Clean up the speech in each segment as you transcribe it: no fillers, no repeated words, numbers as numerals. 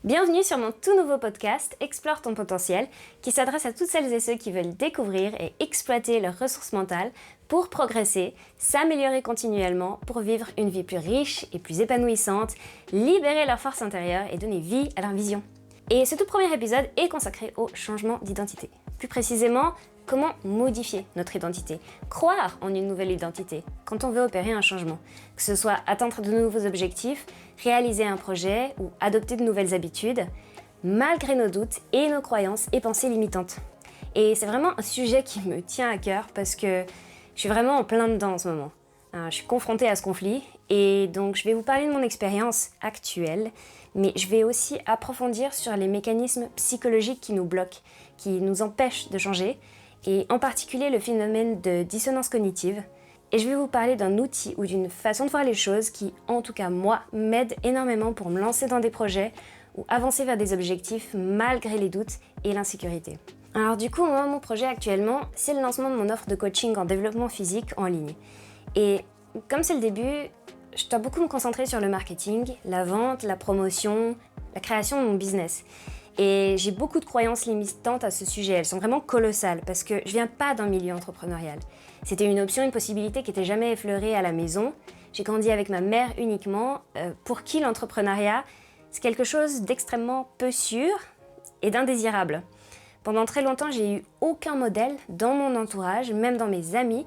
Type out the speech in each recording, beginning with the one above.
Bienvenue sur mon tout nouveau podcast Explore ton potentiel qui s'adresse à toutes celles et ceux qui veulent découvrir et exploiter leurs ressources mentales pour progresser, s'améliorer continuellement pour vivre une vie plus riche et plus épanouissante, libérer leur force intérieure et donner vie à leur vision. Et ce tout premier épisode est consacré au changement d'identité. Plus précisément, comment modifier notre identité, croire en une nouvelle identité quand on veut opérer un changement, que ce soit atteindre de nouveaux objectifs, réaliser un projet ou adopter de nouvelles habitudes, malgré nos doutes et nos croyances et pensées limitantes. Et c'est vraiment un sujet qui me tient à cœur parce que je suis vraiment en plein dedans en ce moment. Je suis confrontée à ce conflit et donc je vais vous parler de mon expérience actuelle, mais je vais aussi approfondir sur les mécanismes psychologiques qui nous bloquent, qui nous empêchent de changer, et en particulier le phénomène de dissonance cognitive. Et je vais vous parler d'un outil ou d'une façon de voir les choses qui, en tout cas moi, m'aide énormément pour me lancer dans des projets ou avancer vers des objectifs malgré les doutes et l'insécurité. Alors du coup, moi, mon projet actuellement, c'est le lancement de mon offre de coaching en développement physique en ligne. Et comme c'est le début, je dois beaucoup me concentrer sur le marketing, la vente, la promotion, la création de mon business. Et j'ai beaucoup de croyances limitantes à ce sujet, elles sont vraiment colossales parce que je viens pas d'un milieu entrepreneurial. C'était une option, une possibilité qui n'était jamais effleurée à la maison. J'ai grandi avec ma mère uniquement, pour qui l'entrepreneuriat, c'est quelque chose d'extrêmement peu sûr et d'indésirable. Pendant très longtemps, j'ai eu aucun modèle dans mon entourage, même dans mes amis,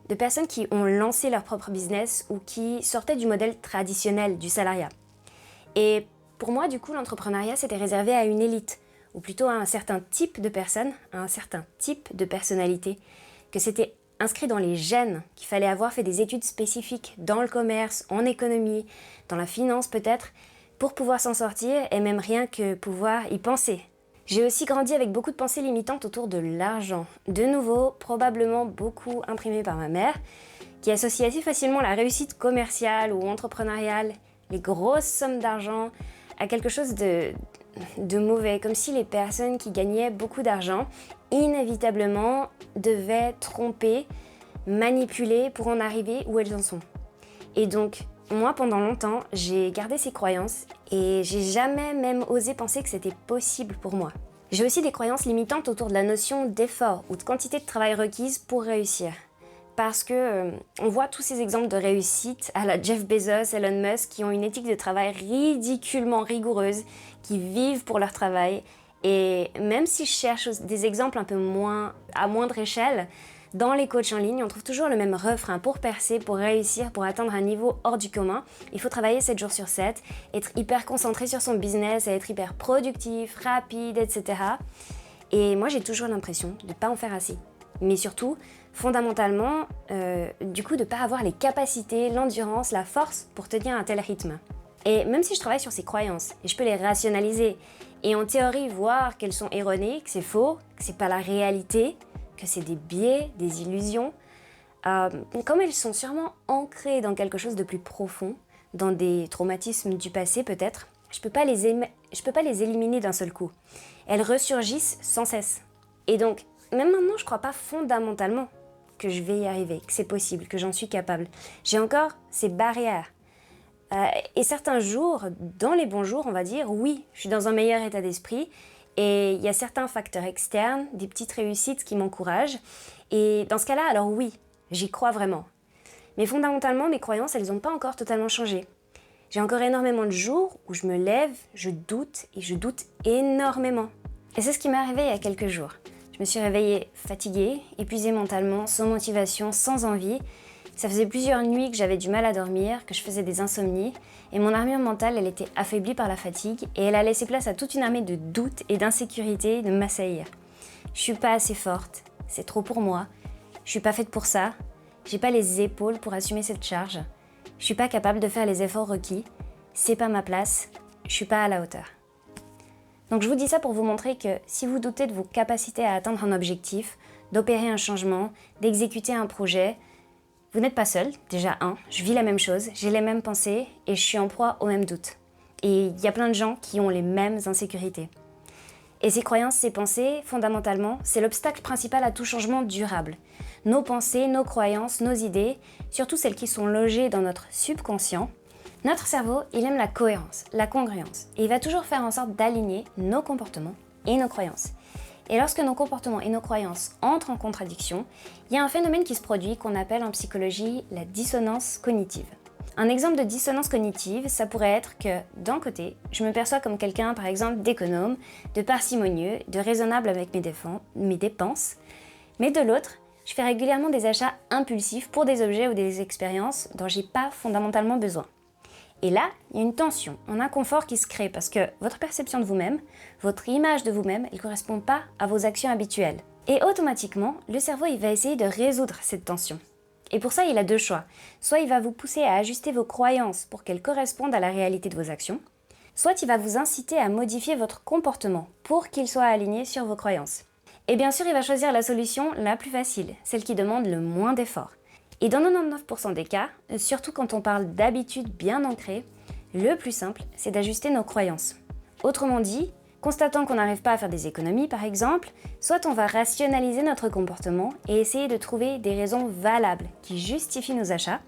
de personnes qui ont lancé leur propre business ou qui sortaient du modèle traditionnel du salariat. Et pour moi, du coup, l'entrepreneuriat, c'était réservé à une élite, ou plutôt à un certain type de personnes, à un certain type de personnalité, que c'était inscrit dans les gènes, qu'il fallait avoir fait des études spécifiques dans le commerce, en économie, dans la finance peut-être, pour pouvoir s'en sortir et même rien que pouvoir y penser. J'ai aussi grandi avec beaucoup de pensées limitantes autour de l'argent. De nouveau, probablement beaucoup imprimé par ma mère, qui associe assez facilement la réussite commerciale ou entrepreneuriale, les grosses sommes d'argent, à quelque chose de mauvais, comme si les personnes qui gagnaient beaucoup d'argent, inévitablement, devaient tromper, manipuler pour en arriver où elles en sont. Et donc, moi, pendant longtemps, j'ai gardé ces croyances et j'ai jamais même osé penser que c'était possible pour moi. J'ai aussi des croyances limitantes autour de la notion d'effort ou de quantité de travail requise pour réussir. Parce que on voit tous ces exemples de réussite à la Jeff Bezos, Elon Musk, qui ont une éthique de travail ridiculement rigoureuse, qui vivent pour leur travail. Et même si je cherche des exemples un peu moins, à moindre échelle, dans les coachs en ligne, on trouve toujours le même refrain. Pour percer, pour réussir, pour atteindre un niveau hors du commun, il faut travailler 7 jours sur 7, être hyper concentré sur son business, être hyper productif, rapide, etc. Et moi, j'ai toujours l'impression de ne pas en faire assez. Mais surtout, fondamentalement, du coup, de ne pas avoir les capacités, l'endurance, la force pour tenir un tel rythme. Et même si je travaille sur ces croyances, et je peux les rationaliser, et en théorie voir qu'elles sont erronées, que c'est faux, que c'est pas la réalité, que c'est des biais, des illusions, comme elles sont sûrement ancrées dans quelque chose de plus profond, dans des traumatismes du passé peut-être, je peux pas les éliminer d'un seul coup. Elles ressurgissent sans cesse. Et donc, même maintenant, je crois pas fondamentalement que je vais y arriver, que c'est possible, que j'en suis capable. J'ai encore ces barrières. Et certains jours, dans les bons jours, on va dire, oui, je suis dans un meilleur état d'esprit et il y a certains facteurs externes, des petites réussites qui m'encouragent. Et dans ce cas-là, alors oui, j'y crois vraiment. Mais fondamentalement, mes croyances, elles n'ont pas encore totalement changé. J'ai encore énormément de jours où je me lève, je doute et je doute énormément. Et c'est ce qui m'est arrivé il y a quelques jours. Je me suis réveillée fatiguée, épuisée mentalement, sans motivation, sans envie. Ça faisait plusieurs nuits que j'avais du mal à dormir, que je faisais des insomnies, et mon armure mentale, elle était affaiblie par la fatigue, et elle a laissé place à toute une armée de doutes et d'insécurité de m'assaillir. Je suis pas assez forte, c'est trop pour moi, je suis pas faite pour ça, j'ai pas les épaules pour assumer cette charge, je suis pas capable de faire les efforts requis, c'est pas ma place, je suis pas à la hauteur. Donc je vous dis ça pour vous montrer que si vous doutez de vos capacités à atteindre un objectif, d'opérer un changement, d'exécuter un projet, vous n'êtes pas seul, déjà je vis la même chose, j'ai les mêmes pensées et je suis en proie aux mêmes doutes. Et il y a plein de gens qui ont les mêmes insécurités. Et ces croyances, ces pensées, fondamentalement, c'est l'obstacle principal à tout changement durable. Nos pensées, nos croyances, nos idées, surtout celles qui sont logées dans notre subconscient, Notre cerveau, il aime la cohérence, la congruence, et il va toujours faire en sorte d'aligner nos comportements et nos croyances. Et lorsque nos comportements et nos croyances entrent en contradiction, il y a un phénomène qui se produit qu'on appelle en psychologie la dissonance cognitive. Un exemple de dissonance cognitive, ça pourrait être que, d'un côté, je me perçois comme quelqu'un, par exemple, d'économe, de parcimonieux, de raisonnable avec mes dépenses, mais de l'autre, je fais régulièrement des achats impulsifs pour des objets ou des expériences dont j'ai pas fondamentalement besoin. Et là, il y a une tension, un inconfort qui se crée parce que votre perception de vous-même, votre image de vous-même, elle ne correspond pas à vos actions habituelles. Et automatiquement, le cerveau il va essayer de résoudre cette tension. Et pour ça, il a deux choix. Soit il va vous pousser à ajuster vos croyances pour qu'elles correspondent à la réalité de vos actions, soit il va vous inciter à modifier votre comportement pour qu'il soit aligné sur vos croyances. Et bien sûr, il va choisir la solution la plus facile, celle qui demande le moins d'efforts. Et dans 99% des cas, surtout quand on parle d'habitudes bien ancrées, le plus simple, c'est d'ajuster nos croyances. Autrement dit, constatant qu'on n'arrive pas à faire des économies par exemple, soit on va rationaliser notre comportement et essayer de trouver des raisons valables qui justifient nos achats.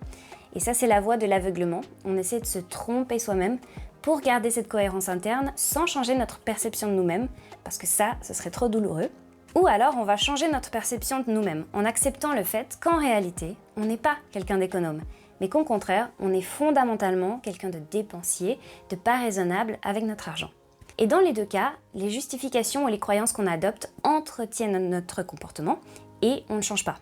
Et ça, c'est la voie de l'aveuglement. On essaie de se tromper soi-même pour garder cette cohérence interne sans changer notre perception de nous-mêmes, parce que ça, ce serait trop douloureux. Ou alors on va changer notre perception de nous-mêmes en acceptant le fait qu'en réalité, on n'est pas quelqu'un d'économe, mais qu'au contraire, on est fondamentalement quelqu'un de dépensier, de pas raisonnable avec notre argent. Et dans les deux cas, les justifications ou les croyances qu'on adopte entretiennent notre comportement et on ne change pas.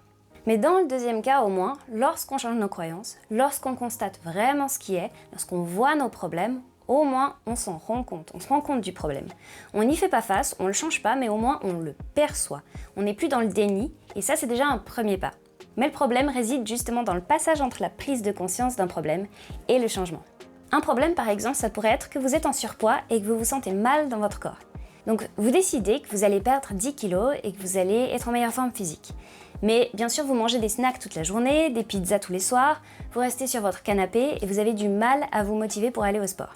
Mais dans le deuxième cas au moins, lorsqu'on change nos croyances, lorsqu'on constate vraiment ce qui est, lorsqu'on voit nos problèmes, au moins on s'en rend compte, on se rend compte du problème. On n'y fait pas face, on ne le change pas, mais au moins on le perçoit. On n'est plus dans le déni, et ça c'est déjà un premier pas. Mais le problème réside justement dans le passage entre la prise de conscience d'un problème et le changement. Un problème par exemple, ça pourrait être que vous êtes en surpoids et que vous vous sentez mal dans votre corps. Donc vous décidez que vous allez perdre 10 kilos et que vous allez être en meilleure forme physique. Mais bien sûr, vous mangez des snacks toute la journée, des pizzas tous les soirs, vous restez sur votre canapé et vous avez du mal à vous motiver pour aller au sport.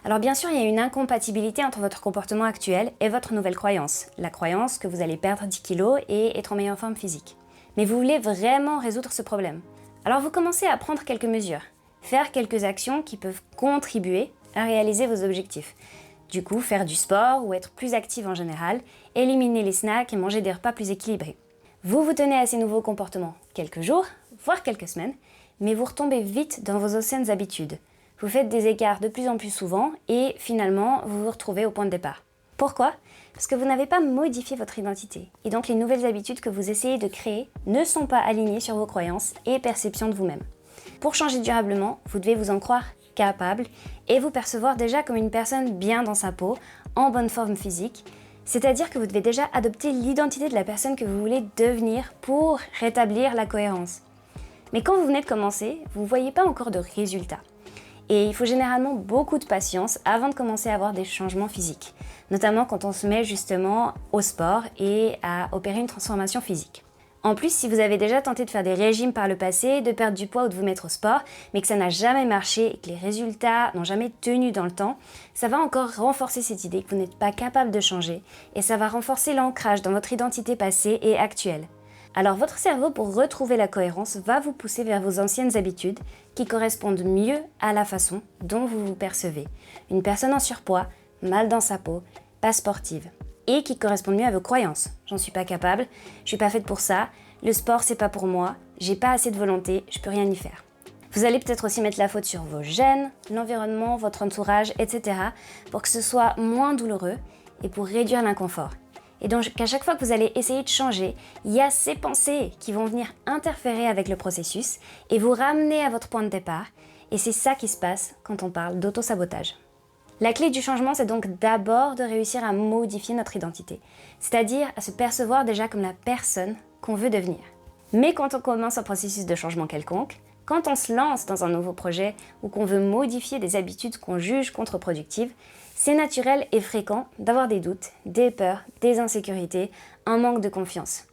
Alors bien sûr, il y a une incompatibilité entre votre comportement actuel et votre nouvelle croyance. La croyance que vous allez perdre 10 kilos et être en meilleure forme physique. Mais vous voulez vraiment résoudre ce problème. Alors vous commencez à prendre quelques mesures, faire quelques actions qui peuvent contribuer à réaliser vos objectifs. Du coup, faire du sport ou être plus active en général, éliminer les snacks et manger des repas plus équilibrés. Vous vous tenez à ces nouveaux comportements quelques jours, voire quelques semaines, mais vous retombez vite dans vos anciennes habitudes. Vous faites des écarts de plus en plus souvent et finalement, vous vous retrouvez au point de départ. Pourquoi ? Parce que vous n'avez pas modifié votre identité. Et donc les nouvelles habitudes que vous essayez de créer ne sont pas alignées sur vos croyances et perceptions de vous-même. Pour changer durablement, vous devez vous en croire capable et vous percevoir déjà comme une personne bien dans sa peau, en bonne forme physique. C'est-à-dire que vous devez déjà adopter l'identité de la personne que vous voulez devenir pour rétablir la cohérence. Mais quand vous venez de commencer, vous ne voyez pas encore de résultats. Et il faut généralement beaucoup de patience avant de commencer à avoir des changements physiques, notamment quand on se met justement au sport et à opérer une transformation physique. En plus, si vous avez déjà tenté de faire des régimes par le passé, de perdre du poids ou de vous mettre au sport, mais que ça n'a jamais marché et que les résultats n'ont jamais tenu dans le temps, ça va encore renforcer cette idée que vous n'êtes pas capable de changer et ça va renforcer l'ancrage dans votre identité passée et actuelle. Alors votre cerveau, pour retrouver la cohérence, va vous pousser vers vos anciennes habitudes qui correspondent mieux à la façon dont vous vous percevez. Une personne en surpoids, mal dans sa peau, pas sportive. Et qui correspondent mieux à vos croyances. J'en suis pas capable, je suis pas faite pour ça, le sport c'est pas pour moi, j'ai pas assez de volonté, je peux rien y faire. Vous allez peut-être aussi mettre la faute sur vos gènes, l'environnement, votre entourage, etc. pour que ce soit moins douloureux et pour réduire l'inconfort. Et donc à chaque fois que vous allez essayer de changer, il y a ces pensées qui vont venir interférer avec le processus et vous ramener à votre point de départ. Et c'est ça qui se passe quand on parle d'auto-sabotage. La clé du changement, c'est donc d'abord de réussir à modifier notre identité, c'est-à-dire à se percevoir déjà comme la personne qu'on veut devenir. Mais quand on commence un processus de changement quelconque, quand on se lance dans un nouveau projet ou qu'on veut modifier des habitudes qu'on juge contre-productives, c'est naturel et fréquent d'avoir des doutes, des peurs, des insécurités, un manque de confiance.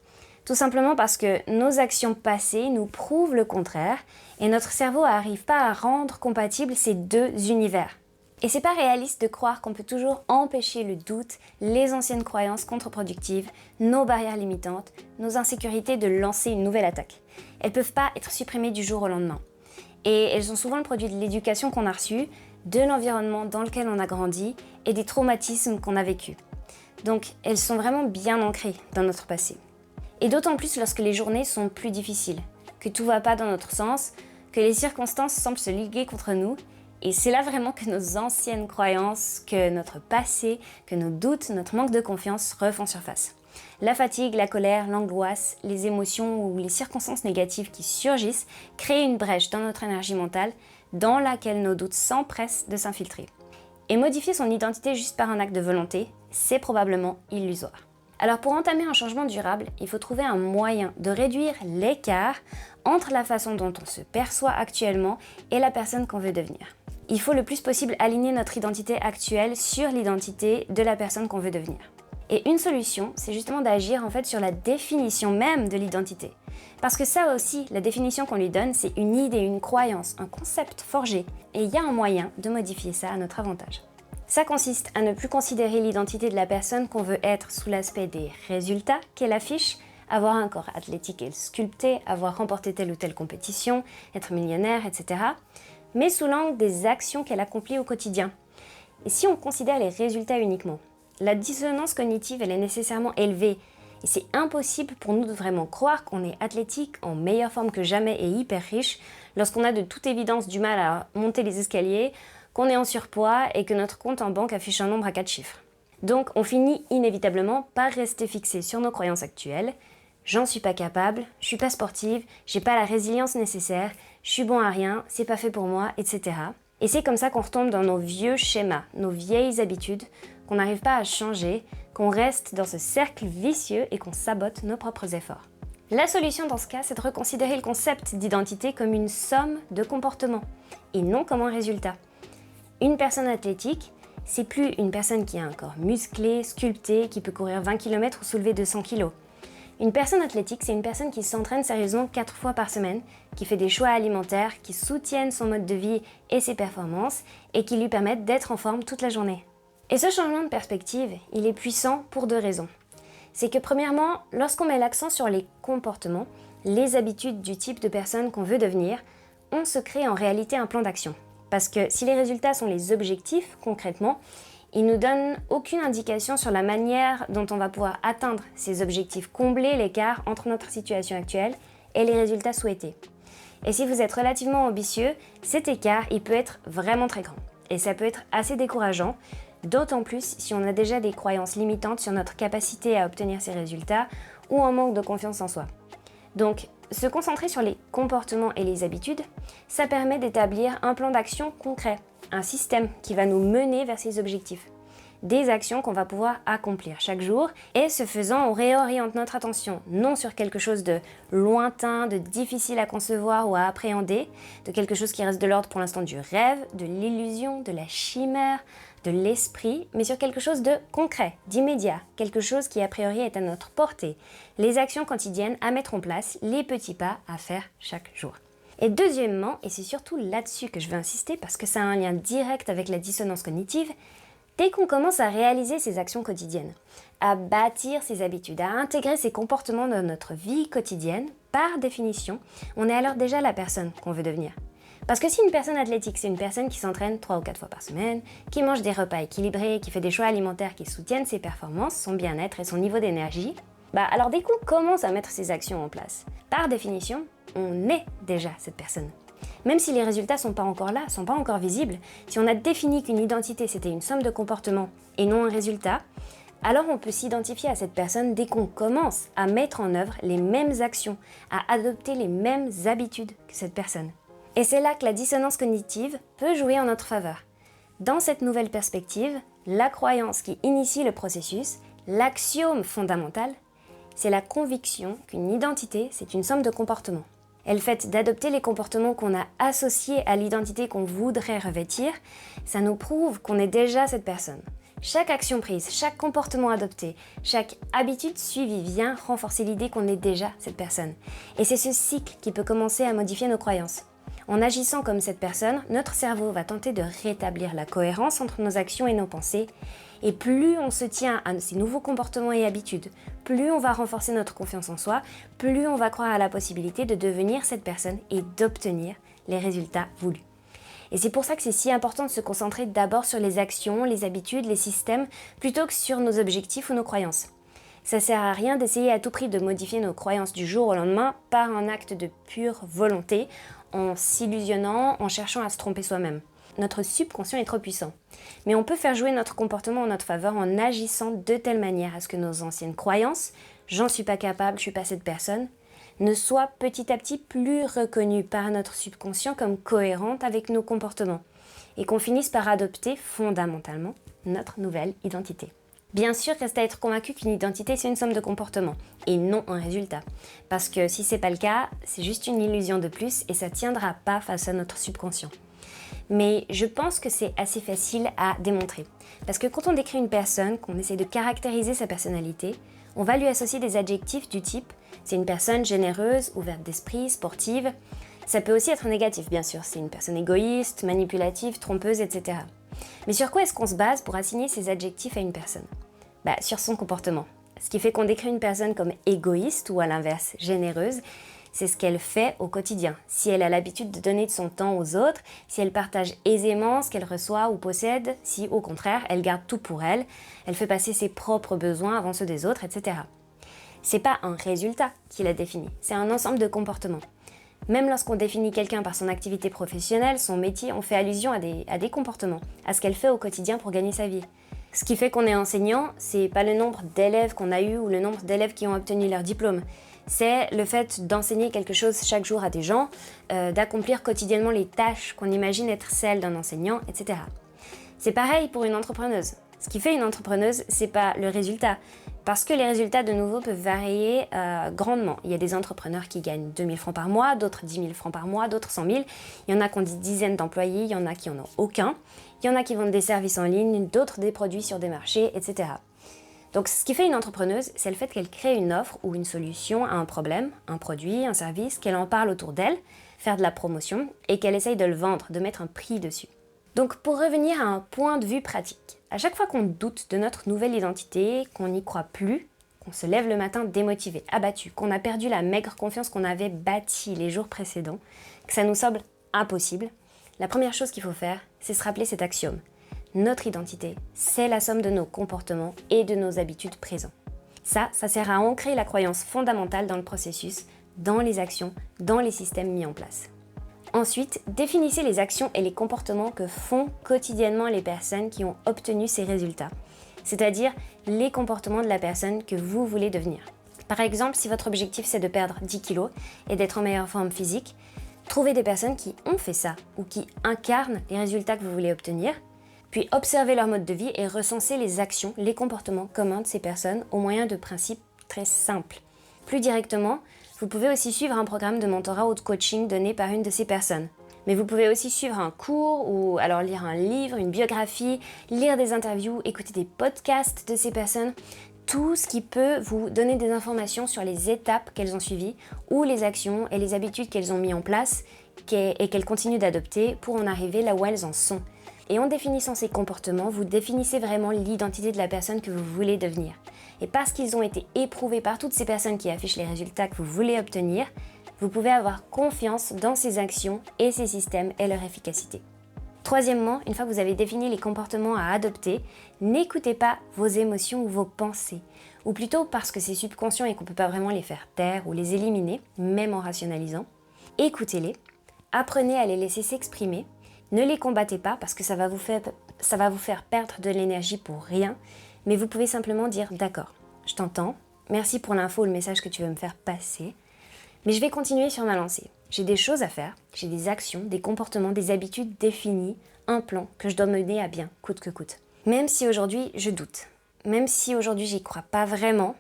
Tout simplement parce que nos actions passées nous prouvent le contraire et notre cerveau n'arrive pas à rendre compatibles ces deux univers. Et c'est pas réaliste de croire qu'on peut toujours empêcher le doute, les anciennes croyances contre-productives, nos barrières limitantes, nos insécurités de lancer une nouvelle attaque. Elles peuvent pas être supprimées du jour au lendemain. Et elles sont souvent le produit de l'éducation qu'on a reçue, de l'environnement dans lequel on a grandi et des traumatismes qu'on a vécus. Donc elles sont vraiment bien ancrées dans notre passé. Et d'autant plus lorsque les journées sont plus difficiles, que tout va pas dans notre sens, que les circonstances semblent se liguer contre nous. Et c'est là vraiment que nos anciennes croyances, que notre passé, que nos doutes, notre manque de confiance refont surface. La fatigue, la colère, l'angoisse, les émotions ou les circonstances négatives qui surgissent créent une brèche dans notre énergie mentale dans laquelle nos doutes s'empressent de s'infiltrer. Et modifier son identité juste par un acte de volonté, c'est probablement illusoire. Alors pour entamer un changement durable, il faut trouver un moyen de réduire l'écart entre la façon dont on se perçoit actuellement et la personne qu'on veut devenir. Il faut le plus possible aligner notre identité actuelle sur l'identité de la personne qu'on veut devenir. Et une solution, c'est justement d'agir en fait sur la définition même de l'identité. Parce que ça aussi, la définition qu'on lui donne, c'est une idée, une croyance, un concept forgé. Et il y a un moyen de modifier ça à notre avantage. Ça consiste à ne plus considérer l'identité de la personne qu'on veut être sous l'aspect des résultats qu'elle affiche, avoir un corps athlétique et sculpté, avoir remporté telle ou telle compétition, être millionnaire, etc. Mais sous l'angle des actions qu'elle accomplit au quotidien. Et si on considère les résultats uniquement, la dissonance cognitive, elle est nécessairement élevée. Et c'est impossible pour nous de vraiment croire qu'on est athlétique, en meilleure forme que jamais et hyper riche, lorsqu'on a de toute évidence du mal à monter les escaliers, qu'on est en surpoids et que notre compte en banque affiche un nombre à 4 chiffres. Donc on finit inévitablement par rester fixé sur nos croyances actuelles. J'en suis pas capable, je suis pas sportive, j'ai pas la résilience nécessaire, je suis bon à rien, c'est pas fait pour moi, etc. Et c'est comme ça qu'on retombe dans nos vieux schémas, nos vieilles habitudes, qu'on n'arrive pas à changer, qu'on reste dans ce cercle vicieux et qu'on sabote nos propres efforts. La solution dans ce cas, c'est de reconsidérer le concept d'identité comme une somme de comportements et non comme un résultat. Une personne athlétique, c'est plus une personne qui a un corps musclé, sculpté, qui peut courir 20 km ou soulever 200 kg. Une personne athlétique, c'est une personne qui s'entraîne sérieusement 4 fois par semaine, qui fait des choix alimentaires, qui soutiennent son mode de vie et ses performances, et qui lui permettent d'être en forme toute la journée. Et ce changement de perspective, il est puissant pour 2 raisons. C'est que premièrement, lorsqu'on met l'accent sur les comportements, les habitudes du type de personne qu'on veut devenir, on se crée en réalité un plan d'action. Parce que si les résultats sont les objectifs, concrètement, ils ne nous donnent aucune indication sur la manière dont on va pouvoir atteindre ces objectifs, combler l'écart entre notre situation actuelle et les résultats souhaités. Et si vous êtes relativement ambitieux, cet écart, il peut être vraiment très grand. Et ça peut être assez décourageant, d'autant plus si on a déjà des croyances limitantes sur notre capacité à obtenir ces résultats ou un manque de confiance en soi. Donc, se concentrer sur les comportements et les habitudes, ça permet d'établir un plan d'action concret, un système qui va nous mener vers ces objectifs. Des actions qu'on va pouvoir accomplir chaque jour et ce faisant, on réoriente notre attention non sur quelque chose de lointain, de difficile à concevoir ou à appréhender, de quelque chose qui reste de l'ordre pour l'instant du rêve, de l'illusion, de la chimère, de l'esprit, mais sur quelque chose de concret, d'immédiat, quelque chose qui a priori est à notre portée, les actions quotidiennes à mettre en place, les petits pas à faire chaque jour. Et deuxièmement, et c'est surtout là-dessus que je veux insister parce que ça a un lien direct avec la dissonance cognitive, dès qu'on commence à réaliser ces actions quotidiennes, à bâtir ces habitudes, à intégrer ces comportements dans notre vie quotidienne, par définition, on est alors déjà la personne qu'on veut devenir. Parce que si une personne athlétique, c'est une personne qui s'entraîne 3 ou 4 fois par semaine, qui mange des repas équilibrés, qui fait des choix alimentaires qui soutiennent ses performances, son bien-être et son niveau d'énergie, alors dès qu'on commence à mettre ces actions en place, par définition, on est déjà cette personne. Même si les résultats sont pas encore là, sont pas encore visibles, si on a défini qu'une identité c'était une somme de comportements et non un résultat, alors on peut s'identifier à cette personne dès qu'on commence à mettre en œuvre les mêmes actions, à adopter les mêmes habitudes que cette personne. Et c'est là que la dissonance cognitive peut jouer en notre faveur. Dans cette nouvelle perspective, la croyance qui initie le processus, l'axiome fondamental, c'est la conviction qu'une identité, c'est une somme de comportements. Et le fait d'adopter les comportements qu'on a associés à l'identité qu'on voudrait revêtir, ça nous prouve qu'on est déjà cette personne. Chaque action prise, chaque comportement adopté, chaque habitude suivie vient renforcer l'idée qu'on est déjà cette personne. Et c'est ce cycle qui peut commencer à modifier nos croyances. En agissant comme cette personne, notre cerveau va tenter de rétablir la cohérence entre nos actions et nos pensées. Et plus on se tient à ces nouveaux comportements et habitudes, plus on va renforcer notre confiance en soi, plus on va croire à la possibilité de devenir cette personne et d'obtenir les résultats voulus. Et c'est pour ça que c'est si important de se concentrer d'abord sur les actions, les habitudes, les systèmes, plutôt que sur nos objectifs ou nos croyances. Ça sert à rien d'essayer à tout prix de modifier nos croyances du jour au lendemain par un acte de pure volonté, en s'illusionnant, en cherchant à se tromper soi-même. Notre subconscient est trop puissant. Mais on peut faire jouer notre comportement en notre faveur en agissant de telle manière à ce que nos anciennes croyances « j'en suis pas capable, je suis pas cette personne » ne soient petit à petit plus reconnues par notre subconscient comme cohérentes avec nos comportements et qu'on finisse par adopter fondamentalement notre nouvelle identité. Bien sûr, reste à être convaincu qu'une identité, c'est une somme de comportements, et non un résultat. Parce que si c'est pas le cas, c'est juste une illusion de plus, et ça tiendra pas face à notre subconscient. Mais je pense que c'est assez facile à démontrer. Parce que quand on décrit une personne, qu'on essaie de caractériser sa personnalité, on va lui associer des adjectifs du type « c'est une personne généreuse, ouverte d'esprit, sportive ». Ça peut aussi être négatif, bien sûr, c'est une personne égoïste, manipulative, trompeuse, etc. Mais sur quoi est-ce qu'on se base pour assigner ces adjectifs à une personne ? Sur son comportement. Ce qui fait qu'on décrit une personne comme égoïste ou à l'inverse généreuse, c'est ce qu'elle fait au quotidien. Si elle a l'habitude de donner de son temps aux autres, si elle partage aisément ce qu'elle reçoit ou possède, si au contraire elle garde tout pour elle, elle fait passer ses propres besoins avant ceux des autres, etc. C'est pas un résultat qui la définit, c'est un ensemble de comportements. Même lorsqu'on définit quelqu'un par son activité professionnelle, son métier, on fait allusion à des comportements, à ce qu'elle fait au quotidien pour gagner sa vie. Ce qui fait qu'on est enseignant, c'est pas le nombre d'élèves qu'on a eu ou le nombre d'élèves qui ont obtenu leur diplôme. C'est le fait d'enseigner quelque chose chaque jour à des gens, d'accomplir quotidiennement les tâches qu'on imagine être celles d'un enseignant, etc. C'est pareil pour une entrepreneuse. Ce qui fait une entrepreneuse, c'est pas le résultat. Parce que les résultats, de nouveau, peuvent varier grandement. Il y a des entrepreneurs qui gagnent 2 000 francs par mois, d'autres 10 000 francs par mois, d'autres 100 000. Il y en a qui ont des dizaines d'employés, il y en a qui en ont aucun. Il y en a qui vendent des services en ligne, d'autres des produits sur des marchés, etc. Donc ce qui fait une entrepreneuse, c'est le fait qu'elle crée une offre ou une solution à un problème, un produit, un service, qu'elle en parle autour d'elle, faire de la promotion et qu'elle essaye de le vendre, de mettre un prix dessus. Donc pour revenir à un point de vue pratique, à chaque fois qu'on doute de notre nouvelle identité, qu'on n'y croit plus, qu'on se lève le matin démotivé, abattu, qu'on a perdu la maigre confiance qu'on avait bâtie les jours précédents, que ça nous semble impossible, la première chose qu'il faut faire, c'est se rappeler cet axiome. Notre identité, c'est la somme de nos comportements et de nos habitudes présents. Ça sert à ancrer la croyance fondamentale dans le processus, dans les actions, dans les systèmes mis en place. Ensuite, définissez les actions et les comportements que font quotidiennement les personnes qui ont obtenu ces résultats, c'est-à-dire les comportements de la personne que vous voulez devenir. Par exemple, si votre objectif c'est de perdre 10 kilos et d'être en meilleure forme physique, trouvez des personnes qui ont fait ça ou qui incarnent les résultats que vous voulez obtenir, puis observez leur mode de vie et recensez les actions, les comportements communs de ces personnes au moyen de principes très simples. Plus directement, vous pouvez aussi suivre un programme de mentorat ou de coaching donné par une de ces personnes. Mais vous pouvez aussi suivre un cours ou alors lire un livre, une biographie, lire des interviews, écouter des podcasts de ces personnes. Tout ce qui peut vous donner des informations sur les étapes qu'elles ont suivies ou les actions et les habitudes qu'elles ont mis en place et qu'elles continuent d'adopter pour en arriver là où elles en sont. Et en définissant ces comportements, vous définissez vraiment l'identité de la personne que vous voulez devenir. Et parce qu'ils ont été éprouvés par toutes ces personnes qui affichent les résultats que vous voulez obtenir, vous pouvez avoir confiance dans ces actions et ces systèmes et leur efficacité. Troisièmement, une fois que vous avez défini les comportements à adopter, n'écoutez pas vos émotions ou vos pensées. Ou plutôt parce que c'est subconscient et qu'on ne peut pas vraiment les faire taire ou les éliminer, même en rationalisant. Écoutez-les, apprenez à les laisser s'exprimer. Ne les combattez pas parce que ça va vous faire perdre de l'énergie pour rien, mais vous pouvez simplement dire « D'accord, je t'entends, merci pour l'info ou le message que tu veux me faire passer, mais je vais continuer sur ma lancée. J'ai des choses à faire, j'ai des actions, des comportements, des habitudes définies, un plan que je dois mener à bien, coûte que coûte. Même si aujourd'hui je doute, même si aujourd'hui j'y crois pas vraiment,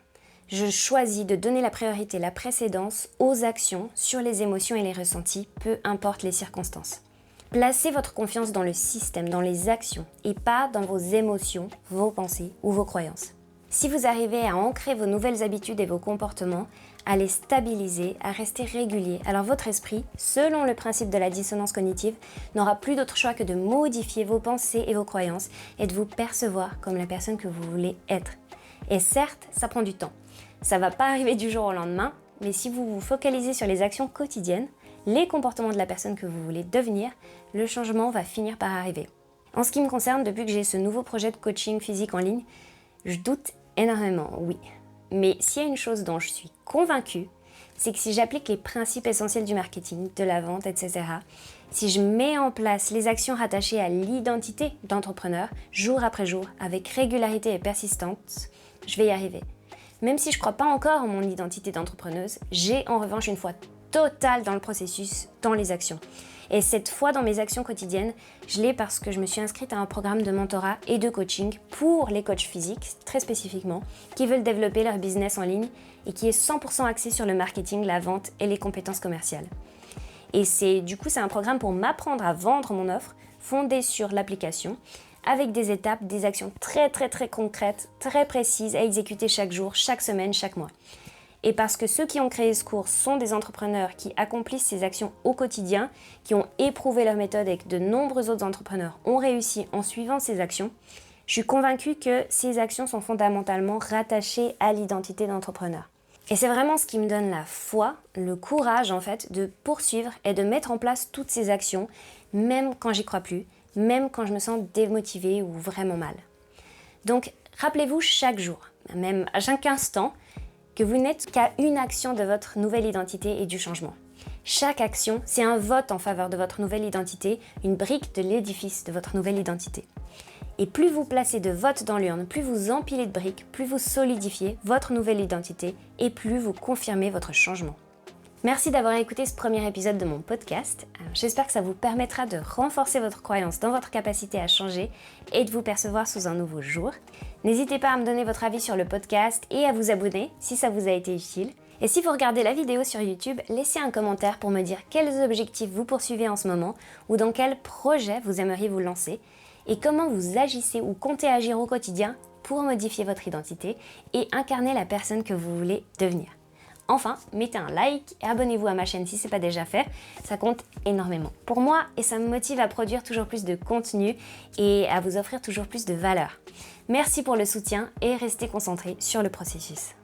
je choisis de donner la priorité, la précédence aux actions sur les émotions et les ressentis, peu importe les circonstances. Placez votre confiance dans le système, dans les actions, et pas dans vos émotions, vos pensées ou vos croyances. Si vous arrivez à ancrer vos nouvelles habitudes et vos comportements, à les stabiliser, à rester régulier, alors votre esprit, selon le principe de la dissonance cognitive, n'aura plus d'autre choix que de modifier vos pensées et vos croyances et de vous percevoir comme la personne que vous voulez être. Et certes, ça prend du temps. Ça va pas arriver du jour au lendemain, mais si vous vous focalisez sur les actions quotidiennes, les comportements de la personne que vous voulez devenir, le changement va finir par arriver. En ce qui me concerne, depuis que j'ai ce nouveau projet de coaching physique en ligne, je doute énormément, oui. Mais s'il y a une chose dont je suis convaincue, c'est que si j'applique les principes essentiels du marketing, de la vente, etc., si je mets en place les actions rattachées à l'identité d'entrepreneur, jour après jour, avec régularité et persistance, je vais y arriver. Même si je ne crois pas encore en mon identité d'entrepreneuse, j'ai en revanche une foi totale dans le processus, dans les actions. Et cette foi dans mes actions quotidiennes, je l'ai parce que je me suis inscrite à un programme de mentorat et de coaching pour les coachs physiques, très spécifiquement, qui veulent développer leur business en ligne et qui est 100% axé sur le marketing, la vente et les compétences commerciales. Et c'est un programme pour m'apprendre à vendre mon offre, fondé sur l'application, avec des étapes, des actions très concrètes, très précises à exécuter chaque jour, chaque semaine, chaque mois. Et parce que ceux qui ont créé ce cours sont des entrepreneurs qui accomplissent ces actions au quotidien, qui ont éprouvé leur méthode et que de nombreux autres entrepreneurs ont réussi en suivant ces actions, je suis convaincue que ces actions sont fondamentalement rattachées à l'identité d'entrepreneur. Et c'est vraiment ce qui me donne la foi, le courage en fait, de poursuivre et de mettre en place toutes ces actions, même quand j'y crois plus, même quand je me sens démotivée ou vraiment mal. Donc, rappelez-vous chaque jour, même à chaque instant, que vous n'êtes qu'à une action de votre nouvelle identité et du changement. Chaque action, c'est un vote en faveur de votre nouvelle identité, une brique de l'édifice de votre nouvelle identité. Et plus vous placez de votes dans l'urne, plus vous empilez de briques, plus vous solidifiez votre nouvelle identité et plus vous confirmez votre changement. Merci d'avoir écouté ce premier épisode de mon podcast. J'espère que ça vous permettra de renforcer votre croyance dans votre capacité à changer et de vous percevoir sous un nouveau jour. N'hésitez pas à me donner votre avis sur le podcast et à vous abonner si ça vous a été utile. Et si vous regardez la vidéo sur YouTube, laissez un commentaire pour me dire quels objectifs vous poursuivez en ce moment ou dans quel projet vous aimeriez vous lancer et comment vous agissez ou comptez agir au quotidien pour modifier votre identité et incarner la personne que vous voulez devenir. Enfin, mettez un like et abonnez-vous à ma chaîne si ce n'est pas déjà fait, ça compte énormément pour moi et ça me motive à produire toujours plus de contenu et à vous offrir toujours plus de valeur. Merci pour le soutien et restez concentrés sur le processus.